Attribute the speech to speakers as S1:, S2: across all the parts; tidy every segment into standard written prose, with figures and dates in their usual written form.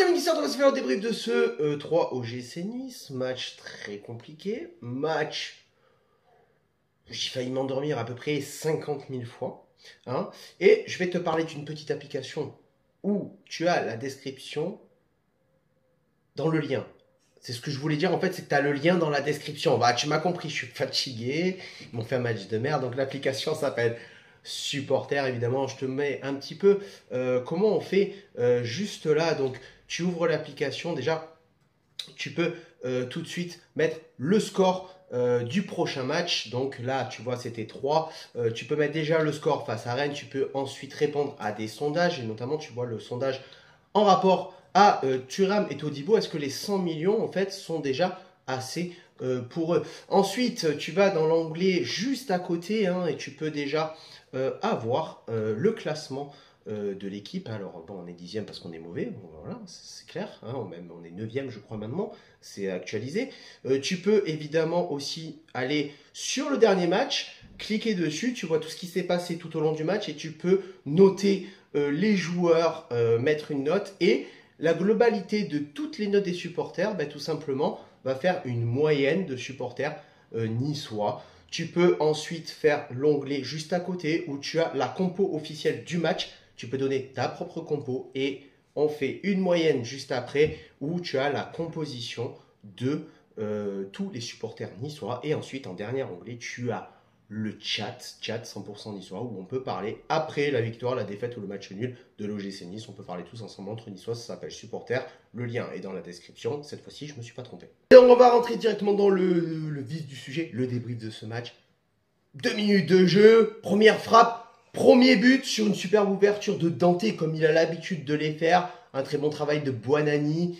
S1: Jamie Dissert, on va se faire le débrief de ce 3 OGC Nice. Match très compliqué. Match, j'ai failli m'endormir à peu près 50 000 fois. Hein. Et je vais te parler d'une petite application où tu as la description dans le lien. C'est ce que je voulais dire en fait, c'est que tu as le lien dans la description. Bah, tu m'as compris, je suis fatigué. Ils m'ont fait un match de merde. Donc l'application s'appelle Supporter. Évidemment, je te mets un petit peu comment on fait juste là. Donc tu ouvres l'application. Déjà, tu peux tout de suite mettre le score du prochain match. Donc là, tu vois, c'était 3. Tu peux mettre déjà le score face à Rennes. Tu peux ensuite répondre à des sondages. Et notamment, tu vois le sondage en rapport à Thuram et Todibo. Est-ce que les 100 millions, en fait, sont déjà assez pour eux? Ensuite, tu vas dans l'onglet juste à côté hein, et tu peux déjà avoir le classement de l'équipe. Alors, bon, on est 10e parce qu'on est mauvais, bon, voilà, c'est clair. Hein, on est 9e, je crois, maintenant. C'est actualisé. Tu peux évidemment aussi aller sur le dernier match, cliquer dessus, tu vois tout ce qui s'est passé tout au long du match et tu peux noter les joueurs, mettre une note et la globalité de toutes les notes des supporters, tout simplement, va faire une moyenne de supporters niçois. Tu peux ensuite faire l'onglet juste à côté où tu as la compo officielle du match. Tu peux donner ta propre compo et on fait une moyenne juste après où tu as la composition de tous les supporters niçois. Et ensuite, en dernier onglet, tu as le chat 100% niçois où on peut parler après la victoire, la défaite ou le match nul de l'OGC Nice. On peut parler tous ensemble entre niçois, ça s'appelle Supporter. Le lien est dans la description. Cette fois-ci, je ne me suis pas trompé. Et on va rentrer directement dans le vif du sujet, le débrief de ce match. 2 minutes de jeu, première frappe, premier but sur une superbe ouverture de Dante comme il a l'habitude de les faire. Un très bon travail de Buonanni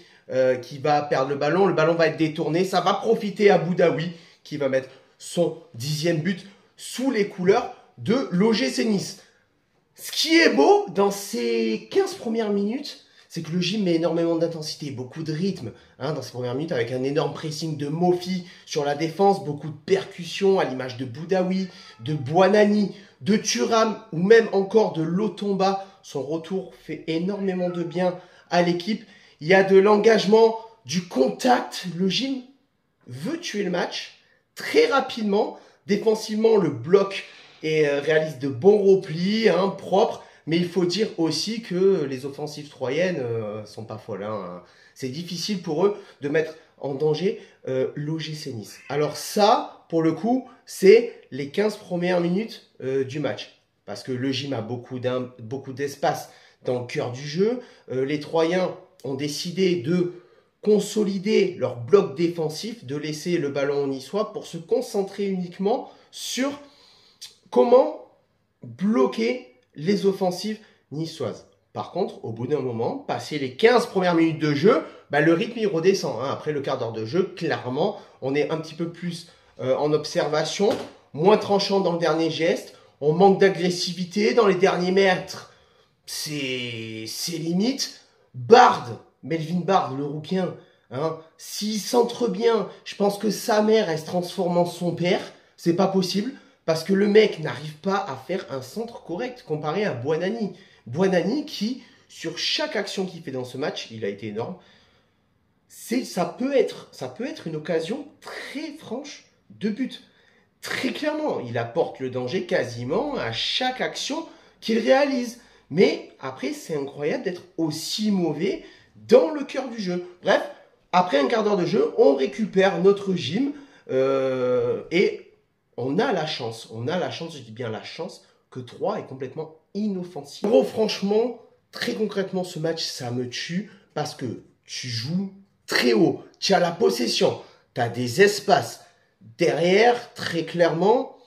S1: qui va perdre le ballon va être détourné. Ça va profiter à Boudaoui qui va mettre son 10e but sous les couleurs de l'OGC Nice. Ce qui est beau dans ces 15 premières minutes, c'est que le gym met énormément d'intensité, beaucoup de rythme hein, dans ces premières minutes, avec un énorme pressing de Mofi sur la défense, beaucoup de percussions à l'image de Boudaoui, de Buonanni, de Thuram ou même encore de Lotomba. Son retour fait énormément de bien à l'équipe. Il y a de l'engagement, du contact. Le gym veut tuer le match très rapidement. Défensivement, le bloc réalise de bons replis, hein, propres. Mais il faut dire aussi que les offensives troyennes sont pas folles. Hein. C'est difficile pour eux de mettre en danger l'OGC Nice. Alors ça, pour le coup, c'est les 15 premières minutes du match. Parce que le gym a beaucoup d'espace dans le cœur du jeu. Les Troyens ont décidé de consolider leur bloc défensif, de laisser le ballon aux Niçois pour se concentrer uniquement sur comment bloquer les offensives niçoises. Par contre, au bout d'un moment, passé les 15 premières minutes de jeu, le rythme il redescend. Hein. Après le quart d'heure de jeu, clairement, on est un petit peu plus en observation, moins tranchant dans le dernier geste, on manque d'agressivité dans les derniers mètres. C'est limite. Melvin Bard, le rouquin, hein, s'il centre bien, je pense que sa mère, elle se transforme en son père. C'est pas possible. Parce que le mec n'arrive pas à faire un centre correct comparé à Buonanni. Buonanni qui, sur chaque action qu'il fait dans ce match, il a été énorme. Ça peut être une occasion très franche de but. Très clairement, il apporte le danger quasiment à chaque action qu'il réalise. Mais après, c'est incroyable d'être aussi mauvais dans le cœur du jeu. Bref, après un quart d'heure de jeu, on récupère notre gym et on a la chance, je dis bien la chance, que 3 est complètement inoffensif. Gros, franchement, très concrètement, ce match, ça me tue parce que tu joues très haut, tu as la possession, tu as des espaces. Derrière, très clairement,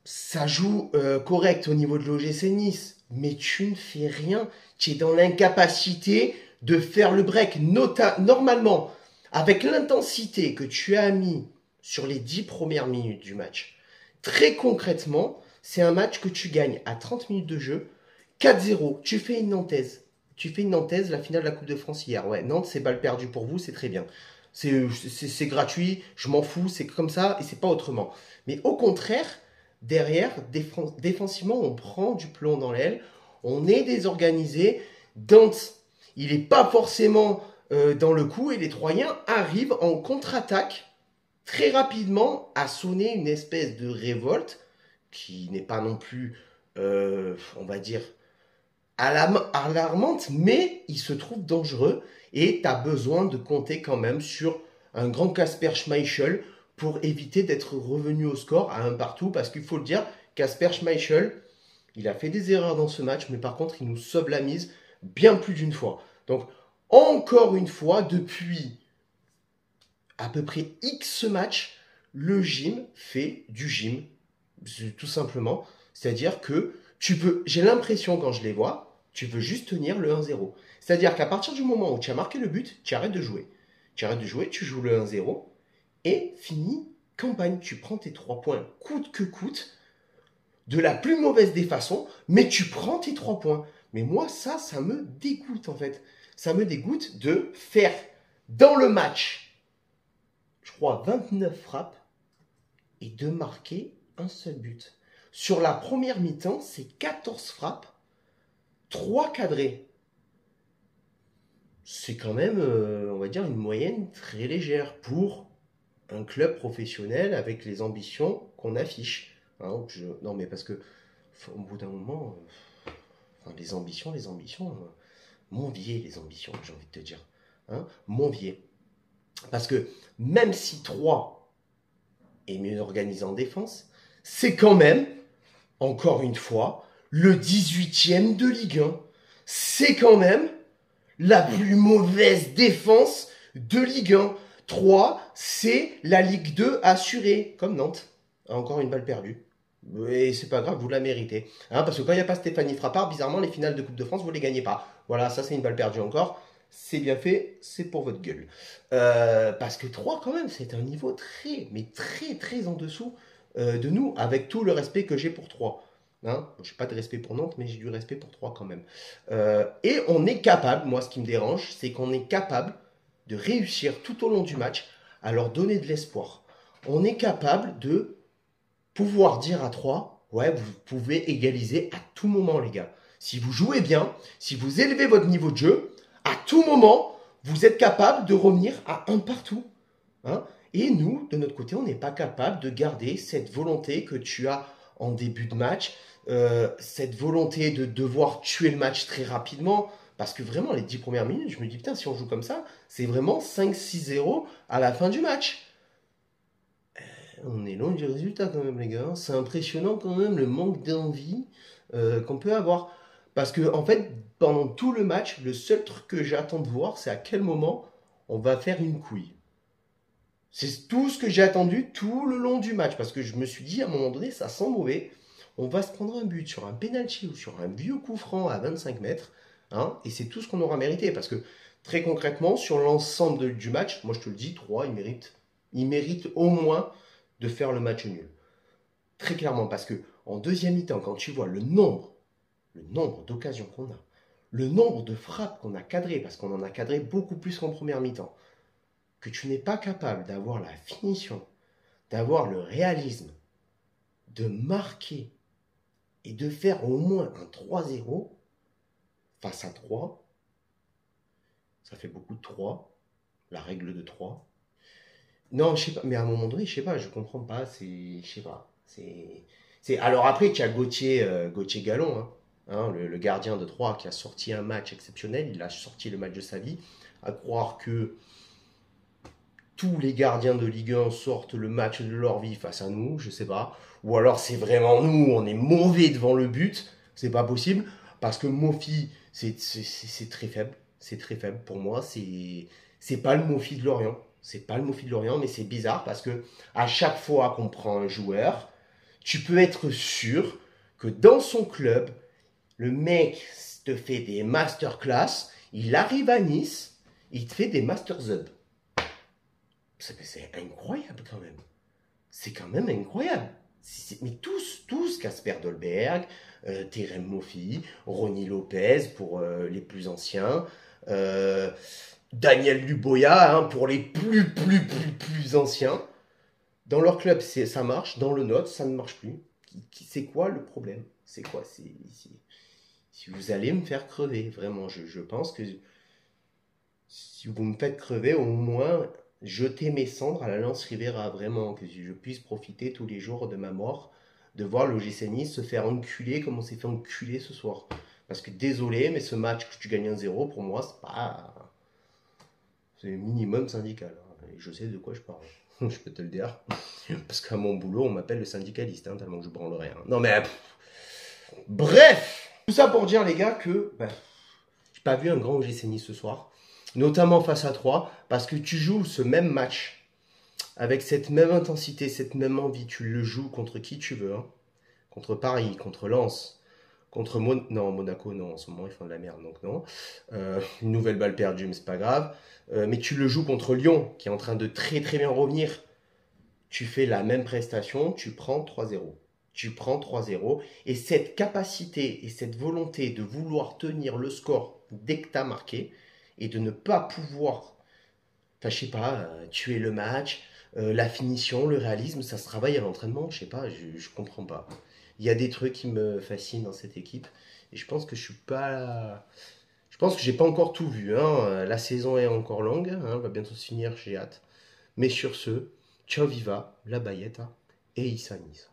S1: ça joue correct au niveau de l'OGC Nice, mais tu ne fais rien. Tu es dans l'incapacité de faire le break. Normalement, avec l'intensité que tu as mis sur les 10 premières minutes du match. Très concrètement, c'est un match que tu gagnes à 30 minutes de jeu, 4-0, tu fais une Nantaise. La finale de la Coupe de France hier. Ouais, Nantes, c'est balle perdue pour vous, c'est très bien. C'est gratuit, je m'en fous, c'est comme ça et c'est pas autrement. Mais au contraire, derrière, défensivement, on prend du plomb dans l'aile, on est désorganisé. Dante, il n'est pas forcément dans le coup et les Troyens arrivent en contre-attaque très rapidement à sonner une espèce de révolte qui n'est pas non plus, on va dire, alarmante, mais il se trouve dangereux et tu as besoin de compter quand même sur un grand Kasper Schmeichel pour éviter d'être revenu au score à un partout, parce qu'il faut le dire, Kasper Schmeichel, il a fait des erreurs dans ce match, mais par contre, il nous sauve la mise bien plus d'une fois. Donc, encore une fois, depuis à peu près X matchs, le gym fait du gym, tout simplement. C'est-à-dire que j'ai l'impression quand je les vois, tu veux juste tenir le 1-0. C'est-à-dire qu'à partir du moment où tu as marqué le but, tu arrêtes de jouer. Tu arrêtes de jouer, tu joues le 1-0 et fini campagne. Tu prends tes 3 points coûte que coûte, de la plus mauvaise des façons, mais tu prends tes 3 points. Mais moi, ça me dégoûte en fait. Ça me dégoûte de faire dans le match, je crois, 29 frappes et de marquer un seul but. Sur la première mi-temps, c'est 14 frappes, 3 cadrés. C'est quand même, on va dire, une moyenne très légère pour un club professionnel avec les ambitions qu'on affiche. Hein, non, mais parce que au bout d'un moment, enfin, les ambitions, Monvier, les ambitions, j'ai envie de te dire. Hein, Monvier. Parce que même si 3 est mieux organisé en défense, c'est quand même, encore une fois, le 18e de Ligue 1. C'est quand même la plus mauvaise défense de Ligue 1. 3, c'est la Ligue 2 assurée, comme Nantes. Encore une balle perdue. Et c'est pas grave, vous la méritez. Hein, parce que quand il n'y a pas Stéphanie Frappard, bizarrement, les finales de Coupe de France, vous ne les gagnez pas. Voilà, ça c'est une balle perdue encore. C'est bien fait, c'est pour votre gueule. Parce que 3, quand même, c'est un niveau très, mais très, très en dessous de nous, avec tout le respect que j'ai pour 3. Hein, je n'ai pas de respect pour Nantes, mais j'ai du respect pour 3 quand même. Et on est capable, moi ce qui me dérange, c'est qu'on est capable de réussir tout au long du match à leur donner de l'espoir. On est capable de pouvoir dire à 3, ouais, vous pouvez égaliser à tout moment, les gars. Si vous jouez bien, si vous élevez votre niveau de jeu, à tout moment, vous êtes capable de revenir à un partout. Hein. Et nous, de notre côté, on n'est pas capable de garder cette volonté que tu as en début de match, cette volonté de devoir tuer le match très rapidement. Parce que vraiment, les 10 premières minutes, je me dis, putain, si on joue comme ça, c'est vraiment 5-6-0 à la fin du match. On est loin du résultat quand même, les gars. C'est impressionnant quand même le manque d'envie qu'on peut avoir. Parce que, en fait, pendant tout le match, le seul truc que j'attends de voir, c'est à quel moment on va faire une couille. C'est tout ce que j'ai attendu tout le long du match. Parce que je me suis dit, à un moment donné, ça sent mauvais. On va se prendre un but sur un penalty ou sur un vieux coup franc à 25 mètres. Hein, et c'est tout ce qu'on aura mérité. Parce que, très concrètement, sur l'ensemble du match, moi je te le dis, 3, il mérite au moins de faire le match nul. Très clairement, parce que en deuxième mi-temps, quand tu vois le nombre d'occasions qu'on a, le nombre de frappes qu'on a cadrées, parce qu'on en a cadré beaucoup plus qu'en première mi-temps, que tu n'es pas capable d'avoir la finition, d'avoir le réalisme, de marquer et de faire au moins un 3-0 face à 3, ça fait beaucoup de 3, la règle de 3. Non, je sais pas, mais à un moment donné, je sais pas, je comprends pas, je sais pas, alors après, tu as Gauthier Gallon, le gardien de Troyes qui a sorti un match exceptionnel, il a sorti le match de sa vie, à croire que tous les gardiens de Ligue 1 sortent le match de leur vie face à nous, je sais pas, ou alors c'est vraiment nous, on est mauvais devant le but, c'est pas possible, parce que Mofi, c'est très faible pour moi, c'est pas le Mofi de Lorient. C'est pas le Mofi de Lorient, mais c'est bizarre parce que à chaque fois qu'on prend un joueur, tu peux être sûr que dans son club, le mec te fait des masterclass, il arrive à Nice, il te fait des masters up. C'est incroyable quand même. C'est quand même incroyable. Mais tous, Casper Dolberg, Terem Moffi, Ronny Lopez pour les plus anciens, Daniel Luboya pour les plus anciens. Dans leur club, ça marche. Dans le nôtre, ça ne marche plus. C'est quoi le problème? C'est quoi si vous allez me faire crever, vraiment, je pense que si vous me faites crever, au moins jetez mes cendres à la Lance Rivera, vraiment, que je puisse profiter tous les jours de ma mort, de voir l'OGC Nice se faire enculer comme on s'est fait enculer ce soir. Parce que désolé, mais ce match que tu gagnes 1-0, pour moi, c'est pas. C'est le minimum syndical, hein. Et je sais de quoi je parle. Je peux te le dire. Parce qu'à mon boulot, on m'appelle le syndicaliste, hein, tellement que je branle rien. Non mais. Bref! Tout ça pour dire, les gars, que j'ai pas vu un grand OGC Nice ce soir. Notamment face à 3, parce que tu joues ce même match avec cette même intensité, cette même envie. Tu le joues contre qui tu veux, hein. Contre Paris, contre Lens, contre non, Monaco, non, en ce moment ils font de la merde, donc non. Une nouvelle balle perdue, mais c'est pas grave. Mais tu le joues contre Lyon, qui est en train de très très bien revenir. Tu fais la même prestation, tu prends 3-0. Tu prends 3-0. Et cette capacité et cette volonté de vouloir tenir le score dès que tu as marqué et de ne pas pouvoir, enfin, je sais pas, tuer le match, la finition, le réalisme, ça se travaille à l'entraînement, je sais pas, je comprends pas. Il y a des trucs qui me fascinent dans cette équipe et je pense que je suis pas. Je pense que j'ai pas encore tout vu, hein. La saison est encore longue, hein, va bientôt se finir, j'ai hâte. Mais sur ce, ciao viva, la Bayetta et Issa Nice.